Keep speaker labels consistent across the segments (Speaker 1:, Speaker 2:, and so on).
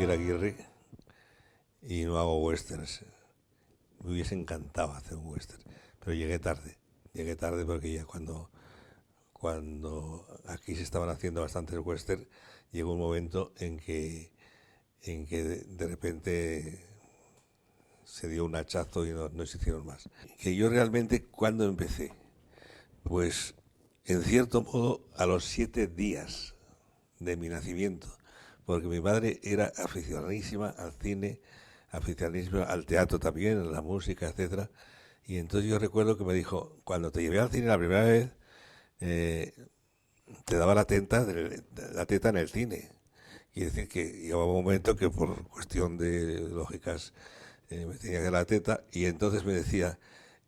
Speaker 1: Javier Aguirre y no hago westerns. Me hubiese encantado hacer un western, pero llegué tarde. Llegué tarde porque ya cuando aquí se estaban haciendo bastantes western, llegó un momento en que de repente se dio un hachazo y no se hicieron más. Que yo realmente, ¿cuándo empecé? Pues en cierto modo a los 7 días de mi nacimiento, porque mi madre era aficionadísima al cine, aficionadísima al teatro también, a la música, etcétera. Y entonces yo recuerdo que me dijo, cuando te llevé al cine la primera vez, eh, te daba la teta en el cine. Y decir que llegaba un momento que por cuestión de lógicas me tenía que dar la teta, y entonces me decía,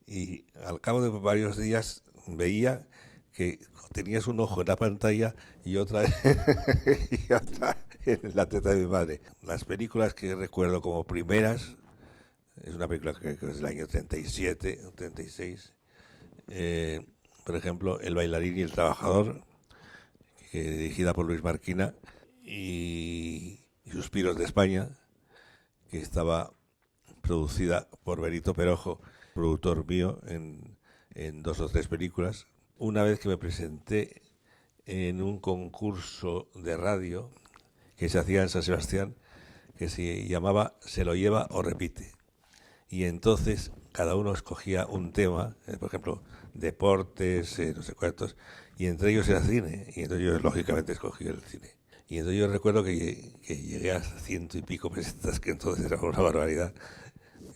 Speaker 1: y al cabo de varios días veía que tenías un ojo en la pantalla y otra, y otra en la teta de mi madre. Las películas que recuerdo como primeras, es una película que es del año 37 o 36, por ejemplo, El bailarín y el trabajador, dirigida por Luis Marquina, y Suspiros de España, que estaba producida por Benito Perojo, productor mío en 2 o 3 películas. Una vez que me presenté en un concurso de radio que se hacía en San Sebastián, que se llamaba Se lo lleva o repite. Y entonces cada uno escogía un tema, por ejemplo, deportes, no sé cuántos, y entre ellos era cine. Y entonces yo lógicamente escogí el cine. Y entonces yo recuerdo que llegué a 100 y pico pesetas, que entonces era una barbaridad.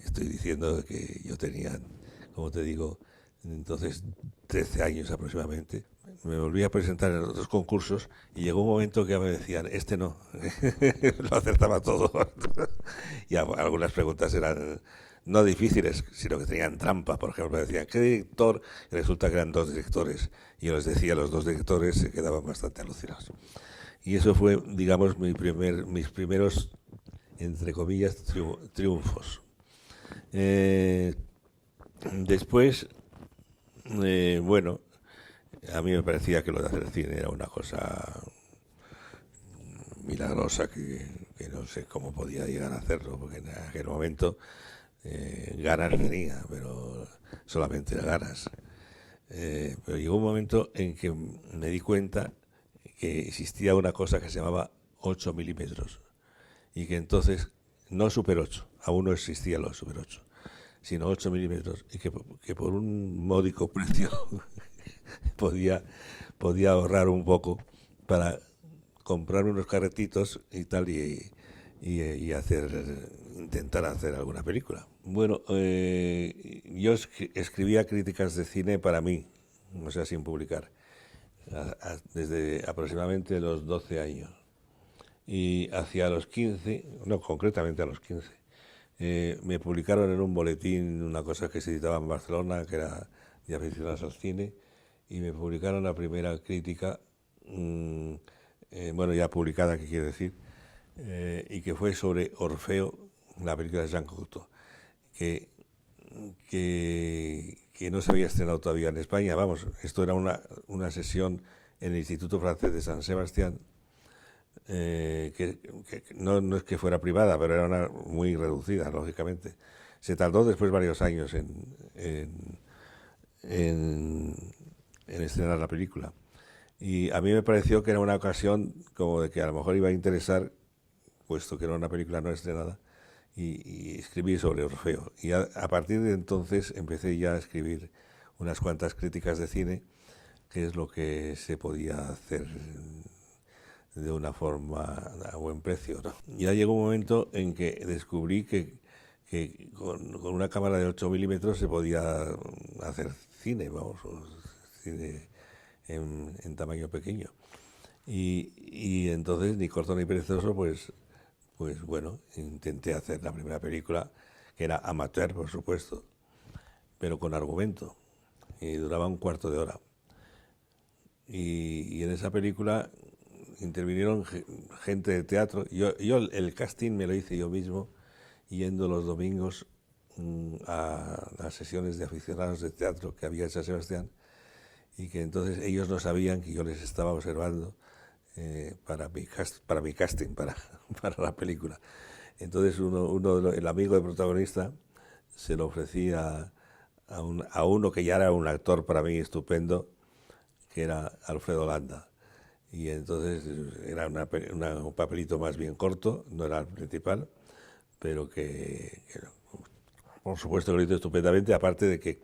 Speaker 1: Estoy diciendo que yo tenía, como te digo, entonces 13 años aproximadamente. Me volví a presentar en otros concursos y llegó un momento que me decían, este no, lo acertaba todo. Y algunas preguntas eran no difíciles, sino que tenían trampa. Por ejemplo, me decían, ¿qué director? Y resulta que eran 2 directores. Y yo les decía, los 2 directores se quedaban bastante alucinados. Y eso fue, digamos, mis primeros, entre comillas, triunfos. Después, bueno, a mí me parecía que lo de hacer cine era una cosa milagrosa que no sé cómo podía llegar a hacerlo, porque en aquel momento ganas tenía, pero solamente ganas. Pero llegó un momento en que me di cuenta que existía una cosa que se llamaba 8 milímetros y que entonces no Super 8, aún no existían los Super 8, sino 8 milímetros, y que por un módico precio podía ahorrar un poco para comprar unos carretitos y tal, y intentar hacer alguna película. Bueno, yo escribía críticas de cine para mí, o sea, sin publicar, desde aproximadamente los 12 años. Y hacia los 15, no, concretamente a los 15, me publicaron en un boletín una cosa que se editaba en Barcelona, que era de aficionados al cine, y me publicaron la primera crítica, bueno, ya publicada, ¿qué quiere decir? Y que fue sobre Orfeo, la película de Jean Cocteau, que no se había estrenado todavía en España. Vamos, esto era una sesión en el Instituto Francés de San Sebastián, que no es que fuera privada, pero era muy reducida, lógicamente. Se tardó después varios años en estrenar la película. Y a mí me pareció que era una ocasión como de que a lo mejor iba a interesar, puesto que era una película no estrenada, y escribí sobre Orfeo. Y a partir de entonces empecé ya a escribir unas cuantas críticas de cine, que es lo que se podía hacer de una forma a buen precio, ¿no? Ya llegó un momento en que descubrí que con una cámara de 8 milímetros se podía hacer cine, vamos, cine en tamaño pequeño. Y entonces, ni corto ni perezoso, pues bueno, intenté hacer la primera película, que era amateur, por supuesto, pero con argumento, y duraba un cuarto de hora. Y en esa película intervinieron gente de teatro. Yo el casting me lo hice yo mismo, yendo los domingos a las sesiones de aficionados de teatro que había en San Sebastián, y que entonces ellos no sabían que yo les estaba observando para mi casting, para la película. Entonces el amigo del protagonista se lo ofrecía a uno que ya era un actor para mí estupendo, que era Alfredo Landa. Y entonces era un papelito más bien corto, no era el principal, pero que por supuesto que lo hizo estupendamente, aparte de que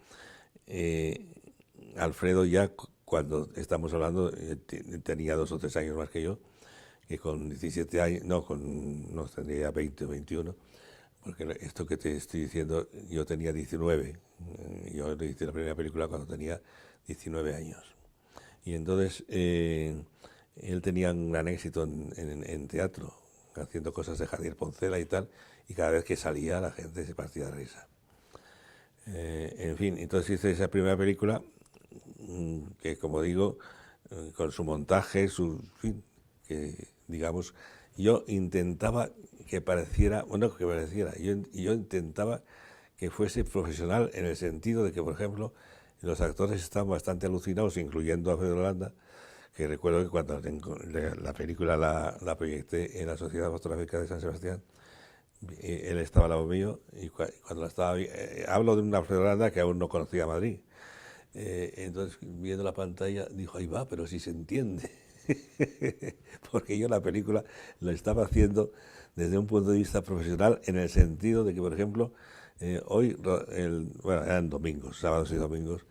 Speaker 1: Alfredo ya, cuando estamos hablando, tenía 2 o 3 años más que yo, que con 17 años, no tendría ya 20 o 21, porque esto que te estoy diciendo, yo tenía 19, yo hice la primera película cuando tenía 19 años. Y entonces él tenía un gran éxito en teatro, haciendo cosas de Javier Poncela y tal, y cada vez que salía la gente se partía de risa. En fin, entonces hice esa primera película que, como digo, con su montaje, fin, que digamos, yo intentaba que pareciera, yo intentaba que fuese profesional en el sentido de que, por ejemplo, los actores estaban bastante alucinados, incluyendo a Pedro Landa, que recuerdo que cuando la película la proyecté en la Sociedad Fotográfica de San Sebastián, él estaba al lado mío y cuando la estaba hablo de una Alfredo Landa que aún no conocía Madrid. Entonces, viendo la pantalla, dijo, ahí va, pero si se entiende. Porque yo la película la estaba haciendo desde un punto de vista profesional, en el sentido de que, por ejemplo, bueno, eran domingos, sábados y domingos,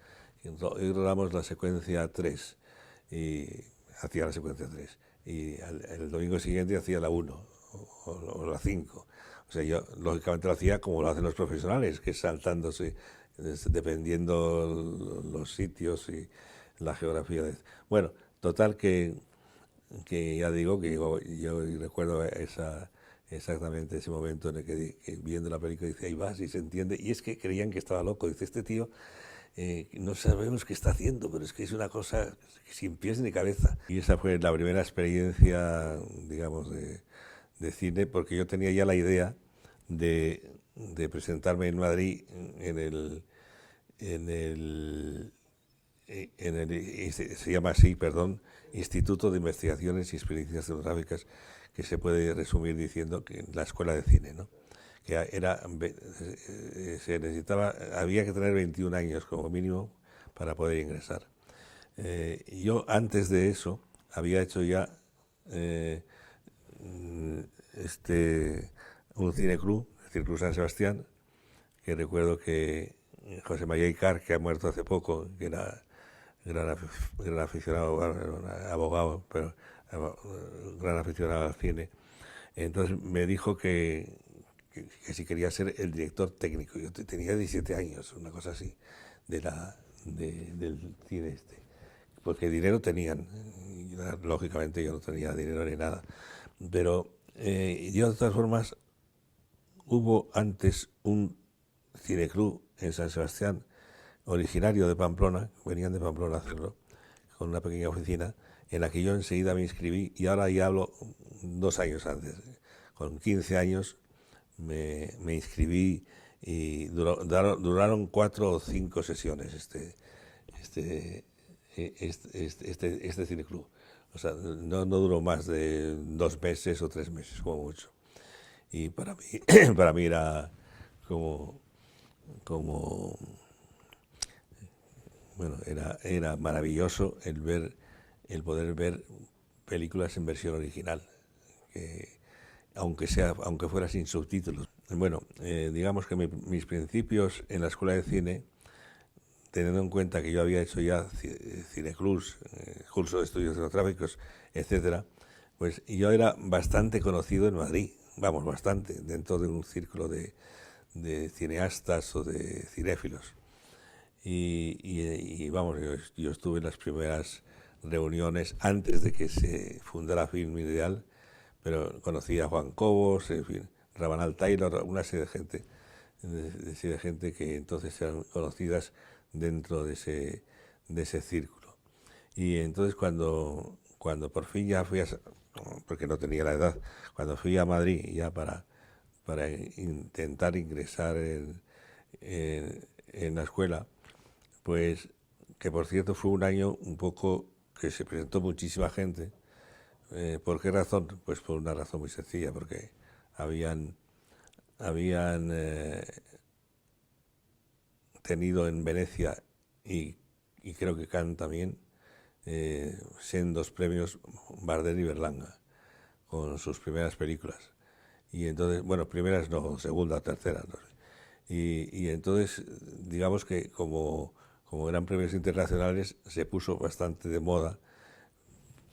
Speaker 1: y hoy rodamos la secuencia 3, y hacía la secuencia 3, y el domingo siguiente hacía la 1 o la 5. O sea, yo lógicamente lo hacía como lo hacen los profesionales, que es saltándose, dependiendo los sitios y la geografía. Bueno, total que ya digo que yo recuerdo exactamente ese momento en el que viendo la película dice, ahí va, si se entiende, y es que creían que estaba loco. Dice, este tío no sabemos qué está haciendo, pero es que es una cosa sin pies ni cabeza. Y esa fue la primera experiencia, digamos, de cine, porque yo tenía ya la idea de presentarme en Madrid se llama así, perdón, Instituto de Investigaciones y Experiencias Cinematográficas, que se puede resumir diciendo que la escuela de cine, ¿no? Que se necesitaba, había que tener 21 años como mínimo para poder ingresar. Yo antes de eso había hecho ya un cineclub, el Círculo San Sebastián, que recuerdo que José María Icar, que ha muerto hace poco, que era gran aficionado, abogado, pero gran aficionado al cine, entonces me dijo que si quería ser el director técnico. Yo tenía 17 años, una cosa así, del cine este. Porque dinero tenían, lógicamente yo no tenía dinero ni nada, pero yo de todas formas hubo antes un cineclub en San Sebastián, originario de Pamplona, venían de Pamplona a hacerlo, con una pequeña oficina, en la que yo enseguida me inscribí, y ahora ya hablo 2 años antes. Con 15 años me inscribí y duraron 4 o 5 sesiones este cineclub. O sea, no duró más de 2 meses o 3 meses, como mucho. Y para mí, para mí era como bueno, era maravilloso el poder ver películas en versión original, aunque fuera sin subtítulos. Bueno, digamos que mis principios en la escuela de cine, teniendo en cuenta que yo había hecho ya cineclubs, curso de estudios cinematográficos, etcétera, pues yo era bastante conocido en Madrid, vamos, bastante, dentro de un círculo de cineastas o de cinéfilos. Y vamos, yo estuve en las primeras reuniones antes de que se fundara Film Ideal, pero conocí a Juan Cobos, en fin, Rabanal Taylor, una serie de gente que entonces eran conocidas dentro de ese círculo. Y entonces cuando por fin ya fui porque no tenía la edad, cuando fui a Madrid ya para intentar ingresar en la escuela, pues que por cierto fue un año un poco que se presentó muchísima gente, ¿Por qué razón? Pues por una razón muy sencilla, porque habían tenido en Venecia y creo que Cannes también, sendos premios Bardem y Berlanga con sus primeras películas. Y entonces, bueno, primeras no, segunda, tercera, no sé. Y entonces, digamos que como eran premios internacionales, se puso bastante de moda.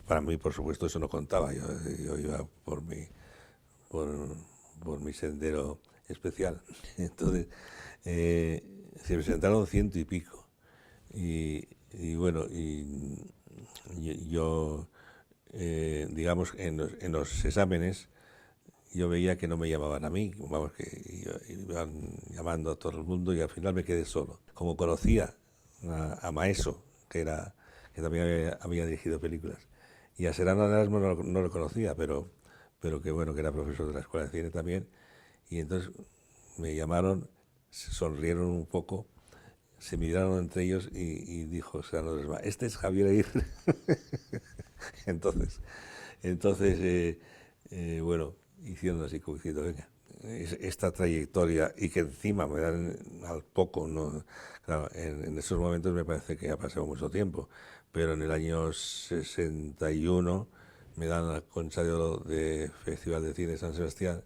Speaker 1: Para mí, por supuesto, eso no contaba. Yo iba por, por mi sendero especial. Entonces, se presentaron 100 y pico. Y bueno, yo, digamos, en los exámenes, yo veía que no me llamaban a mí, vamos, que iban llamando a todo el mundo y al final me quedé solo. Como conocía a Maeso, que también había dirigido películas, y a Serrano Erasmo no lo conocía, pero que bueno, que era profesor de la Escuela de Cine también, y entonces me llamaron, se sonrieron un poco, se miraron entre ellos y dijo Serrano Erasmo, este es Javier Aguirre. entonces, bueno, hicieron así como diciendo, venga, esta trayectoria y que encima me dan al poco, ¿no? Claro, en esos momentos me parece que ha pasado mucho tiempo, pero en el año 61 me dan la Concha de Oro de Festival de Cine San Sebastián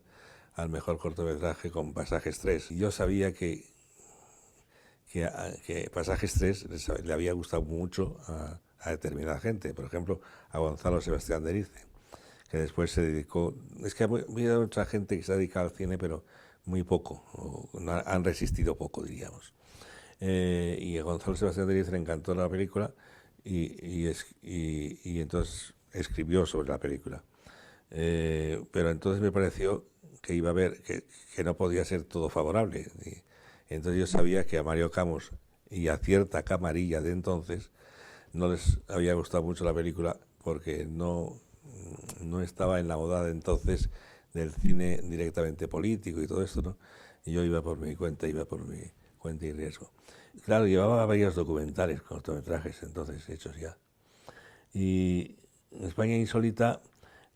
Speaker 1: al mejor cortometraje con Pasajes 3. Y yo sabía que Pasajes 3 le había gustado mucho a determinada gente, por ejemplo, a Gonzalo Sebastián de Erice, que después se dedicó, es que había otra gente que se ha dedicado al cine, pero muy poco, han resistido poco, diríamos. Y a Gonzalo Sebastián de Erice le encantó la película y entonces escribió sobre la película. Pero entonces me pareció que iba a haber, que no podía ser todo favorable. Entonces yo sabía que a Mario Camus y a cierta camarilla de entonces no les había gustado mucho la película porque no estaba en la moda de entonces del cine directamente político y todo esto, ¿no? Y yo iba por mi cuenta y riesgo. Claro, llevaba varios documentales, cortometrajes entonces hechos ya. Y España Insólita,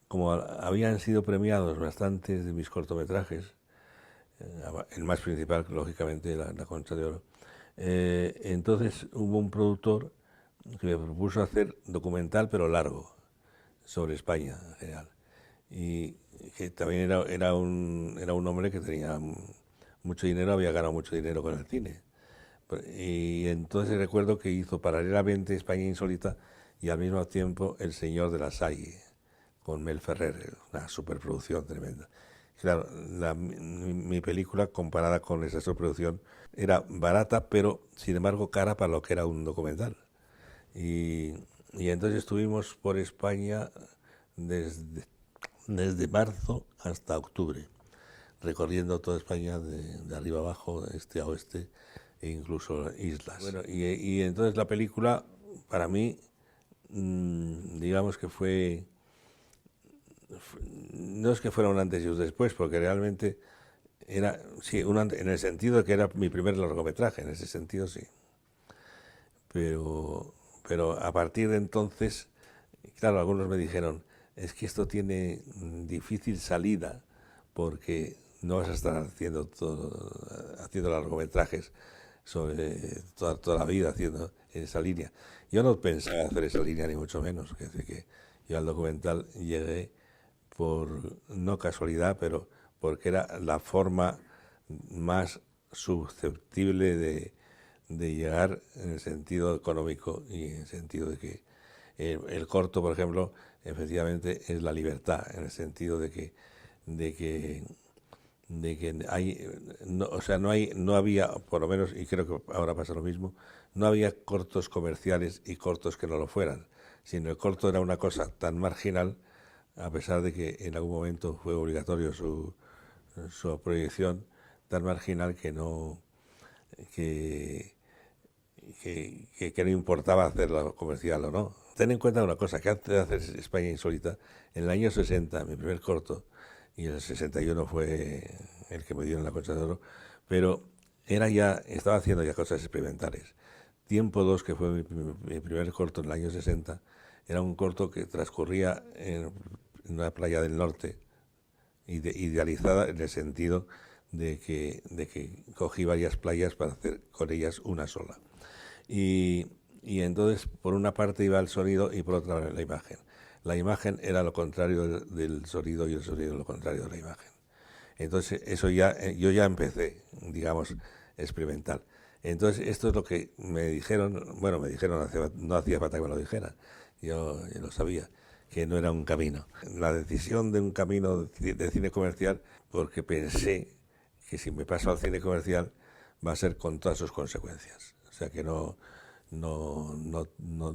Speaker 1: como habían sido premiados bastantes de mis cortometrajes, el más principal, lógicamente, la Concha de Oro, entonces hubo un productor que me propuso hacer documental pero largo sobre España en general, y que también era un hombre que tenía mucho dinero, había ganado mucho dinero con el cine, y entonces recuerdo que hizo paralelamente España Insólita y al mismo tiempo El Señor de la Salle con Mel Ferrer, una superproducción tremenda. Claro, mi película comparada con esa superproducción era barata, pero sin embargo cara para lo que era un documental. Y entonces estuvimos por España desde marzo hasta octubre, recorriendo toda España de arriba abajo, de este a oeste, e incluso islas. Bueno, y entonces la película, para mí, digamos que no es que fuera un antes y un después, porque realmente era, sí, en el sentido de que era mi primer largometraje, en ese sentido sí. Pero a partir de entonces, claro, algunos me dijeron, es que esto tiene difícil salida porque no vas a estar haciendo largometrajes sobre toda la vida haciendo esa línea. Yo no pensaba hacer esa línea ni mucho menos, es decir, que yo al documental llegué por no casualidad, pero porque era la forma más susceptible de llegar en el sentido económico y en el sentido de que el corto, por ejemplo, efectivamente es la libertad, en el sentido de que hay, no, o sea, no había, por lo menos, y creo que ahora pasa lo mismo, no había cortos comerciales y cortos que no lo fueran, sino el corto era una cosa tan marginal, a pesar de que en algún momento fue obligatorio su proyección, tan marginal que no que no importaba hacerlo comercial o no. Ten en cuenta una cosa, que antes de hacer España Insólita, en el año 60, mi primer corto, y el 61 fue el que me dieron la Concha de Oro, pero estaba haciendo ya cosas experimentales. Tiempo 2, que fue mi primer corto en el año 60, Era un corto que transcurría en una playa del norte, idealizada en el sentido de que cogí varias playas para hacer con ellas una sola. Y entonces, por una parte iba el sonido y por otra la imagen. La imagen era lo contrario del sonido y el sonido lo contrario de la imagen. Entonces, eso yo ya empecé, digamos, experimental. Entonces, esto es lo que me dijeron, bueno, no hacía falta que me lo dijeran, yo lo sabía, que no era un camino. La decisión de un camino de cine comercial, porque pensé que si me paso al cine comercial va a ser con todas sus consecuencias. O sea, que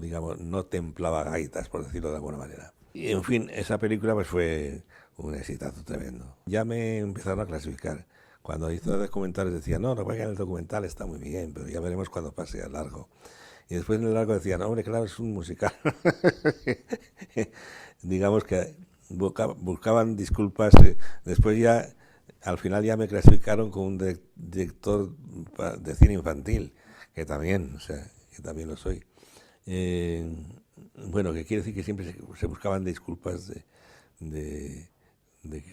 Speaker 1: digamos, no templaba gaitas, por decirlo de alguna manera. Y en fin, esa película pues fue un exitazo tremendo. Ya me empezaron a clasificar. Cuando hice los documentales decían, no, que en el documental está muy bien, pero ya veremos cuando pase al largo. Y después en el largo decían, no, hombre, claro, es un musical. Digamos que buscaban disculpas. Después ya, al final ya me clasificaron como un director de cine infantil, que también, o sea, que también lo soy. Bueno, que quiere decir que siempre se buscaban disculpas de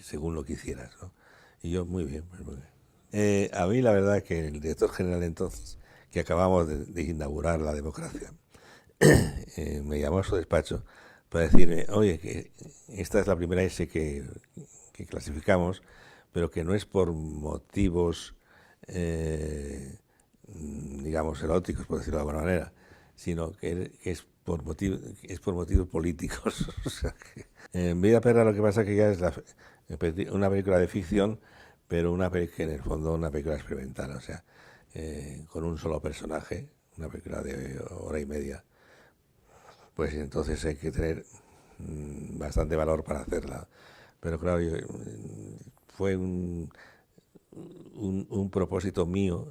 Speaker 1: según lo que hicieras, ¿no? Y yo, muy bien, pues muy bien. A mí la verdad que el director general entonces, que acabamos de inaugurar la democracia, me llamó a su despacho para decirme, oye, que esta es la primera S que clasificamos, pero que no es por motivos, digamos, eróticos, por decirlo de alguna manera, sino que es por motivos políticos. O sea que, en Vida Perra lo que pasa es que ya es una película de ficción, pero una película que en el fondo una película experimental, o sea, con un solo personaje, una película de hora y media, pues entonces hay que tener bastante valor para hacerla. Pero claro, fue un propósito mío,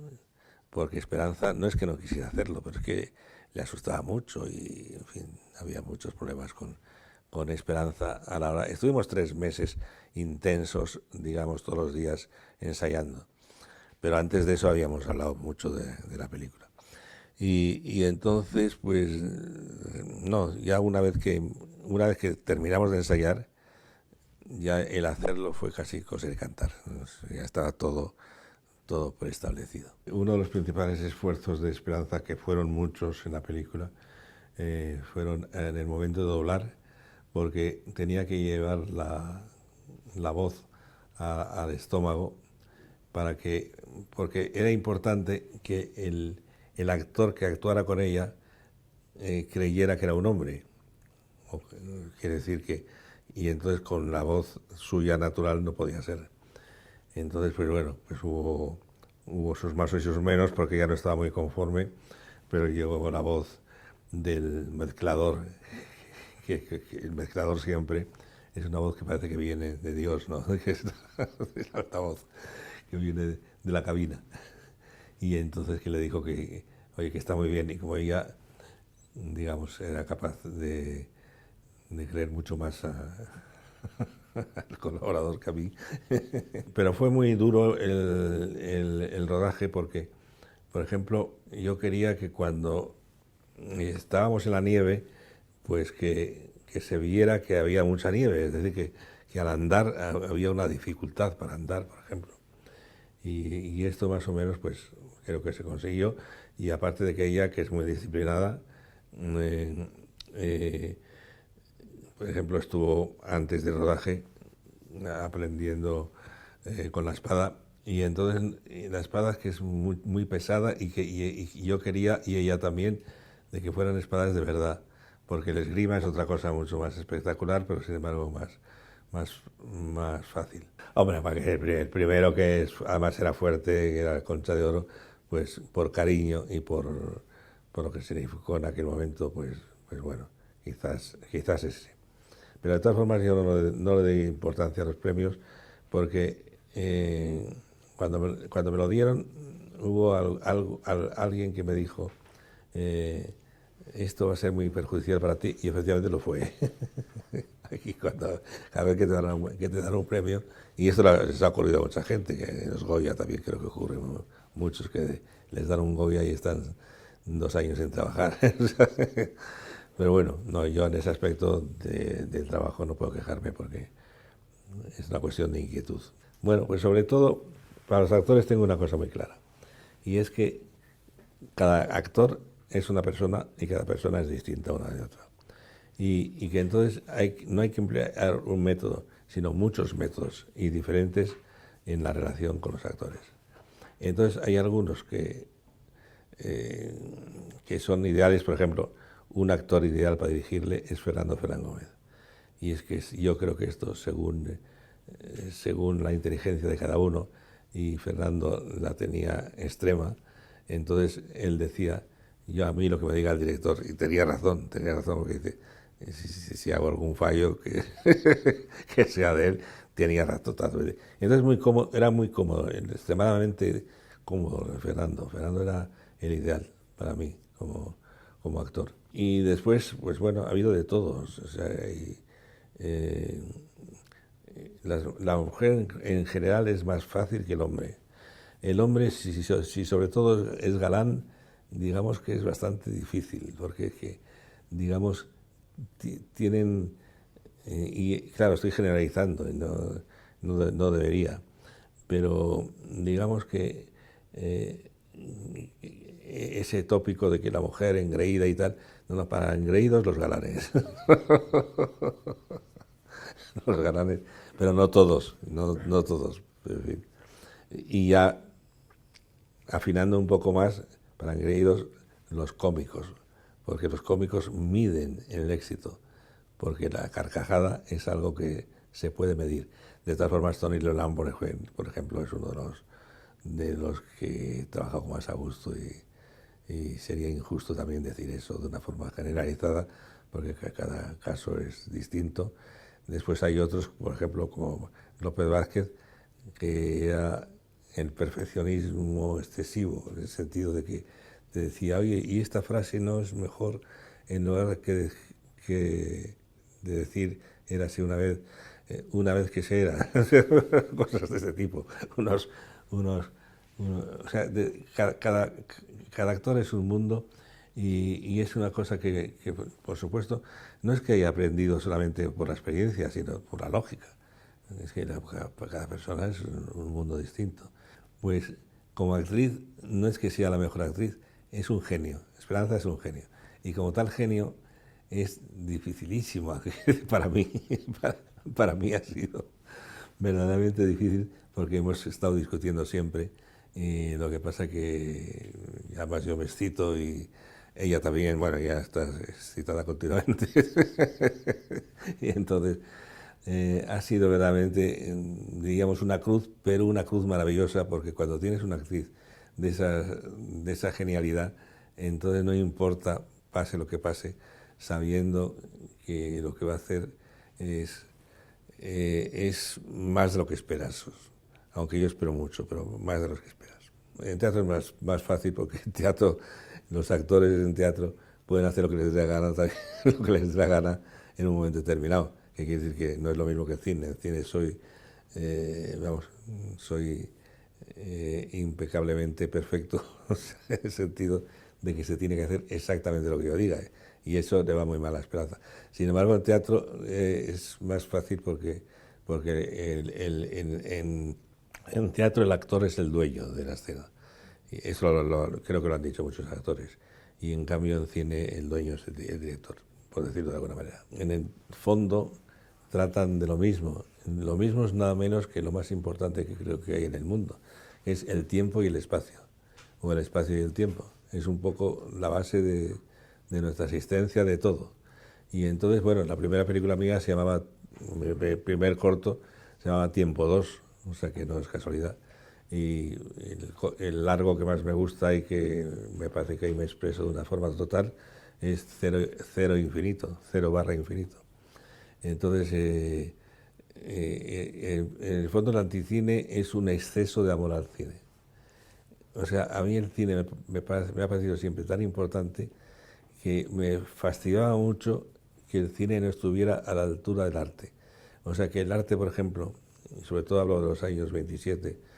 Speaker 1: porque Esperanza no es que no quisiera hacerlo, pero es que le asustaba mucho y, en fin, había muchos problemas con Esperanza a la hora. Estuvimos 3 meses intensos, digamos, todos los días ensayando, pero antes de eso habíamos hablado mucho de la película. Y entonces, pues, no, ya una vez que terminamos de ensayar, ya el hacerlo fue casi coser y cantar. Ya estaba todo preestablecido. Uno de los principales esfuerzos de Esperanza, que fueron muchos en la película, fueron en el momento de doblar, porque tenía que llevar la voz al estómago porque era importante que el actor que actuara con ella creyera que era un hombre. Quiere decir que, y entonces con la voz suya natural no podía ser. Entonces, pues bueno, pues hubo sus más y sus menos, porque ya no estaba muy conforme, pero llegó con la voz del mezclador, que el mezclador siempre es una voz que parece que viene de Dios, ¿no? Que es la voz que viene de la cabina. Y entonces que le dijo que, oye, que está muy bien, y como ella, digamos, era capaz de creer mucho más al colaborador que a mí. Pero fue muy duro el rodaje porque, por ejemplo, yo quería que cuando estábamos en la nieve, pues que se viera que había mucha nieve, es decir, que al andar había una dificultad para andar, por ejemplo. Y esto más o menos, pues creo que se consiguió. Y aparte de que ella, que es muy disciplinada, por ejemplo, estuvo antes del rodaje aprendiendo con la espada, y entonces la espada que es muy, muy pesada y yo quería, y ella también, de que fueran espadas de verdad, porque el esgrima es otra cosa mucho más espectacular, pero sin embargo más fácil. Hombre, para que el primero que además era fuerte, que era Concha de Oro, pues por cariño y por lo que significó en aquel momento, pues bueno, quizás ese. Pero de todas formas yo no le di importancia a los premios, porque cuando me lo dieron hubo alguien que me dijo, esto va a ser muy perjudicial para ti, y efectivamente lo fue. Aquí cada vez que te dan un premio, y esto les ha ocurrido a mucha gente, que en los Goya también creo que ocurre, muchos que les dan un Goya y están 2 años sin trabajar. Pero bueno, no, yo en ese aspecto del trabajo no puedo quejarme porque es una cuestión de inquietud. Bueno, pues sobre todo para los actores tengo una cosa muy clara, y es que cada actor es una persona y cada persona es distinta una de otra. Y que entonces no hay que emplear un método, sino muchos métodos y diferentes en la relación con los actores. Entonces hay algunos que son ideales. Por ejemplo, un actor ideal para dirigirle es Fernando Fernán Gómez. Y es que yo creo que esto, según la inteligencia de cada uno, y Fernando la tenía extrema, entonces él decía, yo a mí lo que me diga el director, y tenía razón porque dice, si hago algún fallo que, que sea de él, tenía razón. Entonces muy cómodo, era muy cómodo, extremadamente cómodo Fernando. Fernando era el ideal para mí como actor. Y después, pues bueno, ha habido de todos. O sea, eh, la mujer en general es más fácil que el hombre. El hombre, si sobre todo es galán, digamos que es bastante difícil, porque digamos, tienen, y claro, estoy generalizando, y no debería, pero digamos que ese tópico de que la mujer engreída y tal, no, para engreídos los galanes. Los galanes, pero no todos, no todos. En fin. Y ya afinando un poco más, para engreídos, los cómicos, porque los cómicos miden el éxito, porque la carcajada es algo que se puede medir. De todas formas, Tony Leland, por ejemplo, es uno de los que he trabajado más a gusto, y sería injusto también decir eso de una forma generalizada, porque cada caso es distinto. Después hay otros, por ejemplo, como López Vázquez, que era el perfeccionismo excesivo, en el sentido de que te decía, oye, y esta frase no es mejor, en lugar que de decir, érase una vez que se era, cosas de ese tipo. O sea, cada actor es un mundo, y es una cosa que, por supuesto, no es que haya aprendido solamente por la experiencia, sino por la lógica. Es que cada persona es un mundo distinto. Pues como actriz, no es que sea la mejor actriz, es un genio. Esperanza es un genio. Y como tal genio, es dificilísimo para mí. Para mí ha sido verdaderamente difícil, porque hemos estado discutiendo siempre. Y lo que pasa que además yo me excito, y ella también, bueno, ya está excitada continuamente. Y entonces ha sido verdaderamente, diríamos, una cruz, pero una cruz maravillosa, porque cuando tienes una actriz de esa genialidad, entonces no importa, pase lo que pase, sabiendo que lo que va a hacer es más de lo que esperas. Aunque yo espero mucho, pero más de lo que esperas. En teatro es más fácil, porque en teatro, los actores en teatro pueden hacer lo que les dé la gana, lo que les dé la gana en un momento determinado. Que quiere decir que no es lo mismo que el cine. En cine soy impecablemente perfecto, en el sentido de que se tiene que hacer exactamente lo que yo diga, y eso le va muy mal a Esperanza. Sin embargo, en teatro es más fácil, porque en teatro el actor es el dueño de la escena. Y eso creo que lo han dicho muchos actores. Y en cambio en cine el dueño es el director, por decirlo de alguna manera. En el fondo tratan de lo mismo. Lo mismo es nada menos que lo más importante que creo que hay en el mundo. Es el tiempo y el espacio, o el espacio y el tiempo. Es un poco la base de nuestra existencia, de todo. Y entonces, bueno, la primera película mía se llamaba, mi primer corto, se llamaba Tiempo 2, o sea que no es casualidad. Y el largo que más me gusta, y que me parece que ahí me expreso de una forma total, es Cero Infinito, Cero barra Infinito. Entonces, en el fondo el anticine es un exceso de amor al cine. O sea, a mí el cine me ha parecido siempre tan importante, que me fastidiaba mucho que el cine no estuviera a la altura del arte. O sea, que el arte, por ejemplo, sobre todo hablo de los años 27,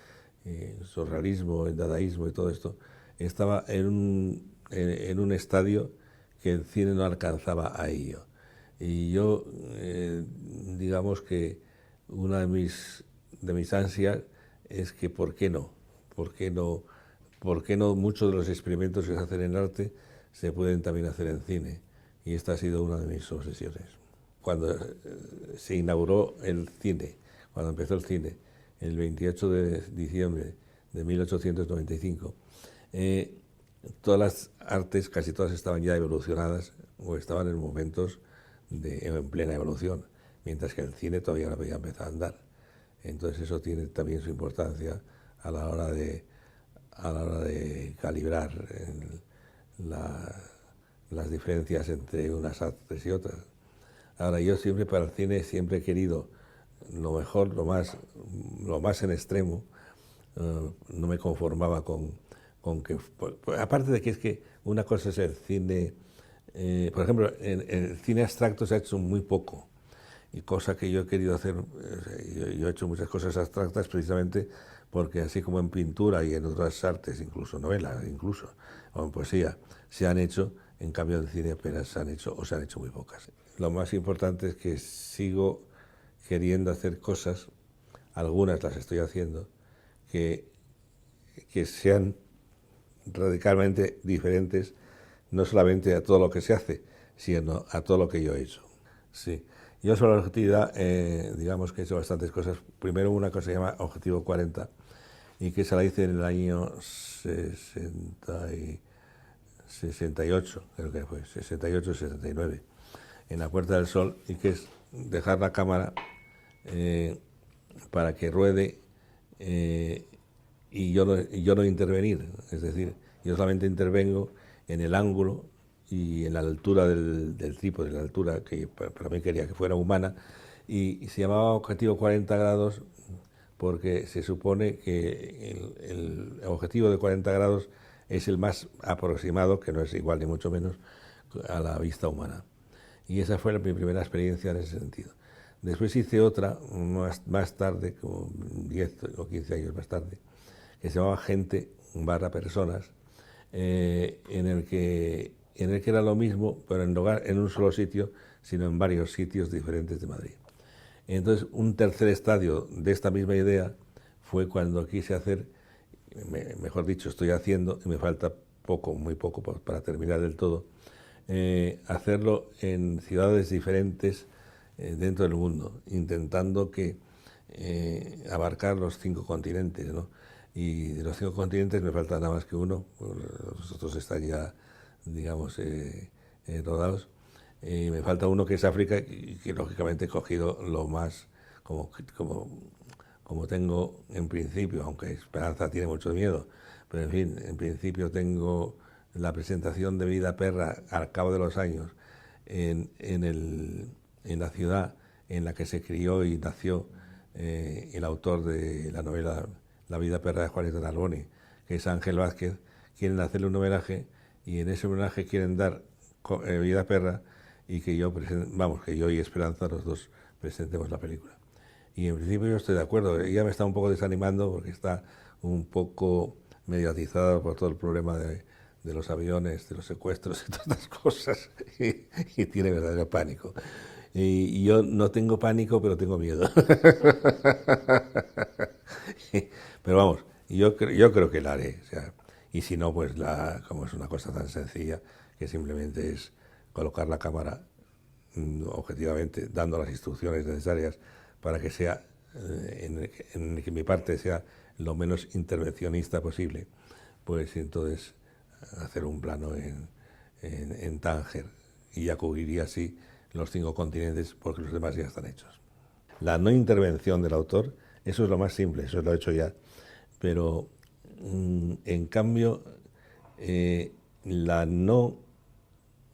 Speaker 1: el surrealismo, el dadaísmo y todo esto, estaba en un estadio que el cine no alcanzaba a ello. Y yo, digamos que una de mis ansias es que ¿por qué no? ¿Por qué no? ¿Por qué no muchos de los experimentos que se hacen en arte se pueden también hacer en cine? Y esta ha sido una de mis obsesiones. Cuando se inauguró el cine, cuando empezó el cine, el 28 de diciembre de 1895, todas las artes, casi todas estaban ya evolucionadas o estaban en momentos en plena evolución, mientras que el cine todavía no había empezado a andar. Entonces eso tiene también su importancia a la hora de calibrar las diferencias entre unas artes y otras. Ahora, yo siempre para el cine siempre he querido lo mejor, lo más en extremo. No me conformaba con que... aparte de que es que una cosa es el cine... por ejemplo, en el cine abstracto se ha hecho muy poco. Y cosa que yo he querido hacer... yo he hecho muchas cosas abstractas precisamente porque así como en pintura y en otras artes, incluso novelas, incluso, o en poesía, se han hecho, en cambio en cine apenas se han hecho o se han hecho muy pocas. Lo más importante es que sigo queriendo hacer cosas, algunas las estoy haciendo, que sean radicalmente diferentes, no solamente a todo lo que se hace, sino a todo lo que yo he hecho. Sí. Yo sobre la objetividad, digamos que he hecho bastantes cosas. Primero una cosa que se llama Objetivo 40, y que se la hice en el año 68, creo que fue, 68-69, en la Puerta del Sol, y que es dejar la cámara para que ruede y yo no intervenir. Es decir, yo solamente intervengo en el ángulo y en la altura del trípode, en la altura que para mí quería que fuera humana, y se llamaba Objetivo 40 grados porque se supone que el objetivo de 40 grados es el más aproximado, que no es igual ni mucho menos, a la vista humana. Y esa fue mi primera experiencia en ese sentido. Después hice otra, más tarde, como 10 o 15 años más tarde, que se llamaba Gente / Personas, en el que era lo mismo, pero en un solo sitio, sino en varios sitios diferentes de Madrid. Entonces, un tercer estadio de esta misma idea fue cuando quise hacer, mejor dicho, estoy haciendo, y me falta poco, muy poco para terminar del todo, hacerlo en ciudades diferentes dentro del mundo, intentando abarcar los 5 continentes, ¿no? Y de los 5 continentes me falta nada más que uno, los otros están ya, digamos, rodados. Me falta uno que es África, y que lógicamente he cogido lo más, como tengo en principio, aunque Esperanza tiene mucho miedo, pero en fin, en principio tengo la presentación de Vida Perra al cabo de los años en la ciudad en la que se crió y nació el autor de la novela La Vida Perra de Juanito Narboni, que es Ángel Vázquez. Quieren hacerle un homenaje, y en ese homenaje quieren dar Vida Perra, y que yo y Esperanza, los dos, presentemos la película. Y en principio yo estoy de acuerdo. Ella me está un poco desanimando porque está un poco mediatizada por todo el problema de los aviones, de los secuestros y todas estas cosas, y tiene verdadero pánico. Y yo no tengo pánico, pero tengo miedo. Pero vamos, yo creo que la haré. O sea, y si no, pues como es una cosa tan sencilla, que simplemente es colocar la cámara objetivamente, dando las instrucciones necesarias para que sea, en que mi parte sea lo menos intervencionista posible, pues entonces hacer un plano en Tánger, y ya cubriría así los 5 continentes, porque los demás ya están hechos. La no intervención del autor, eso es lo más simple, eso lo he hecho ya, pero en cambio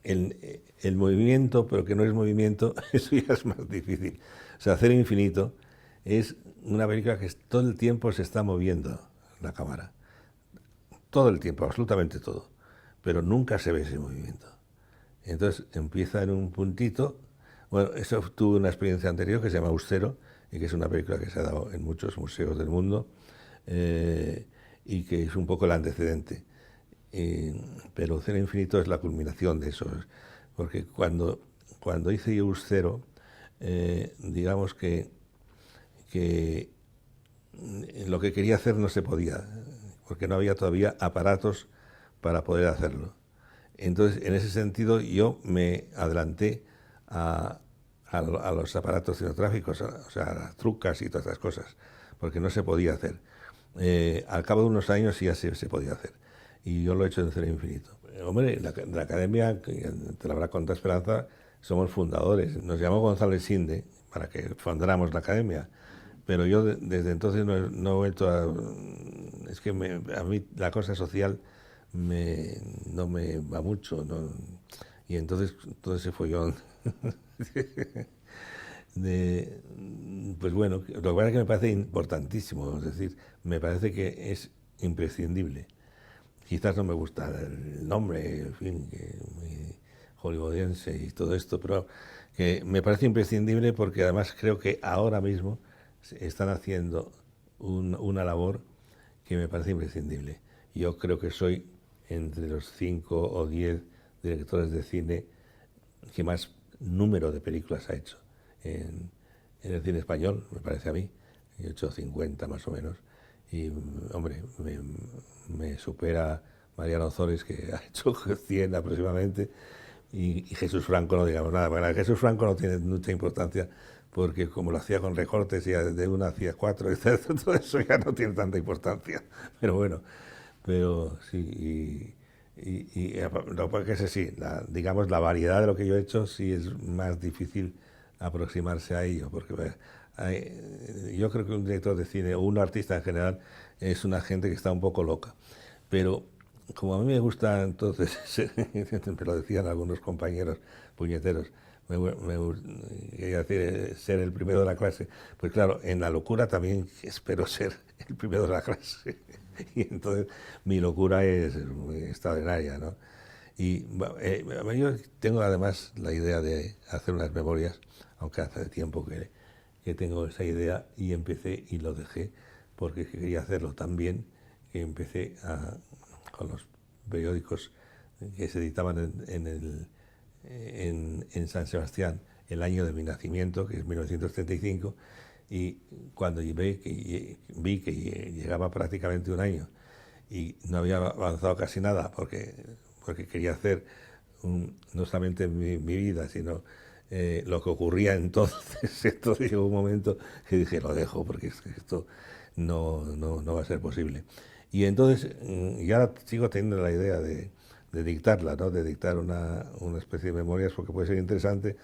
Speaker 1: el movimiento, pero que no es movimiento, eso ya es más difícil. O sea, Cero Infinito es una película que todo el tiempo se está moviendo la cámara. Todo el tiempo, absolutamente todo. Pero nunca se ve ese movimiento. Entonces empieza en un puntito. Bueno, eso tuve una experiencia anterior que se llama Austero, y que es una película que se ha dado en muchos museos del mundo, y que es un poco el antecedente. pero Cero Infinito es la culminación de eso, porque cuando hice Use Zero, digamos que lo que quería hacer no se podía, porque no había todavía aparatos para poder hacerlo. Entonces, en ese sentido, yo me adelanté a los aparatos cinegráficos, o sea, a las trucas y todas esas cosas, porque no se podía hacer. Al cabo de unos años ya se podía hacer. Y yo lo he hecho en Cero Infinito. Hombre, la academia, que te la habrá contado Esperanza, somos fundadores. Nos llamó González Sinde para que fundáramos la academia. Pero yo desde entonces no he vuelto a... Es que a mí la cosa social no me va mucho, ¿no? Y entonces todo ese follón pues bueno, lo que pasa es que me parece importantísimo, es decir, me parece que es imprescindible. Quizás no me gusta el nombre, en fin, que muy hollywoodiense y todo esto, pero que me parece imprescindible porque además creo que ahora mismo están haciendo una labor que me parece imprescindible. Yo creo que soy entre los 5 o 10 directores de cine que más número de películas ha hecho en el cine español, me parece a mí. He hecho 50 más o menos. Y, hombre, me supera Mariano Ozores, que ha hecho 100 aproximadamente, y Jesús Franco no digamos nada. Bueno, Jesús Franco no tiene mucha importancia porque como lo hacía con recortes y de una hacía 4, etc., todo eso ya no tiene tanta importancia. Pero bueno, pero sí, lo que es sí, digamos, la variedad de lo que yo he hecho sí es más difícil aproximarse a ello, porque yo creo que un director de cine o un artista en general es una gente que está un poco loca, pero como a mí me gusta entonces, me lo decían algunos compañeros puñeteros, quería decir, ser el primero de la clase, pues claro, en la locura también espero ser el primero de la clase. Y entonces mi locura es muy extraordinaria, ¿no? Y yo tengo además la idea de hacer unas memorias, aunque hace tiempo que tengo esa idea y empecé y lo dejé porque quería hacerlo tan bien que empecé con los periódicos que se editaban en San Sebastián el año de mi nacimiento, que es 1935, y cuando vi que llegaba prácticamente un año y no había avanzado casi nada porque quería hacer no solamente mi vida, sino lo que ocurría entonces. Entonces llegó un momento que dije, lo dejo porque esto no va a ser posible. Y entonces, y ahora sigo teniendo la idea de dictarla, ¿no? De dictar una especie de memorias, porque puede ser interesante,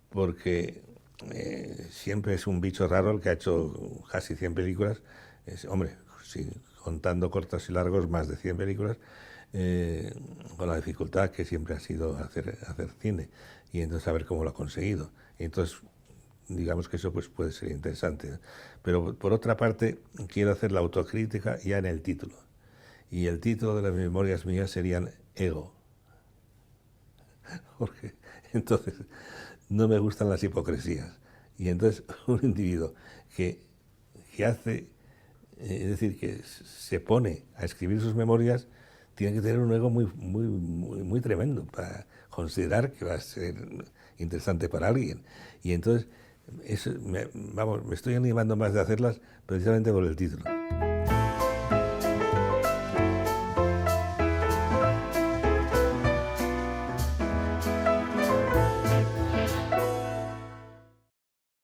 Speaker 1: porque siempre es un bicho raro el que ha hecho casi 100 películas. Hombre, sí, contando cortos y largos, más de 100 películas, con la dificultad que siempre ha sido hacer cine, y entonces a ver cómo lo ha conseguido. Y entonces, digamos que eso pues puede ser interesante, ¿no? Pero por otra parte, quiero hacer la autocrítica ya en el título. Y el título de las memorias mías serían Ego. Porque entonces no me gustan las hipocresías. Y entonces un individuo que hace, es decir, que se pone a escribir sus memorias, tiene que tener un ego muy tremendo para considerar que va a ser interesante para alguien. Y entonces, me estoy animando más de hacerlas precisamente por el título.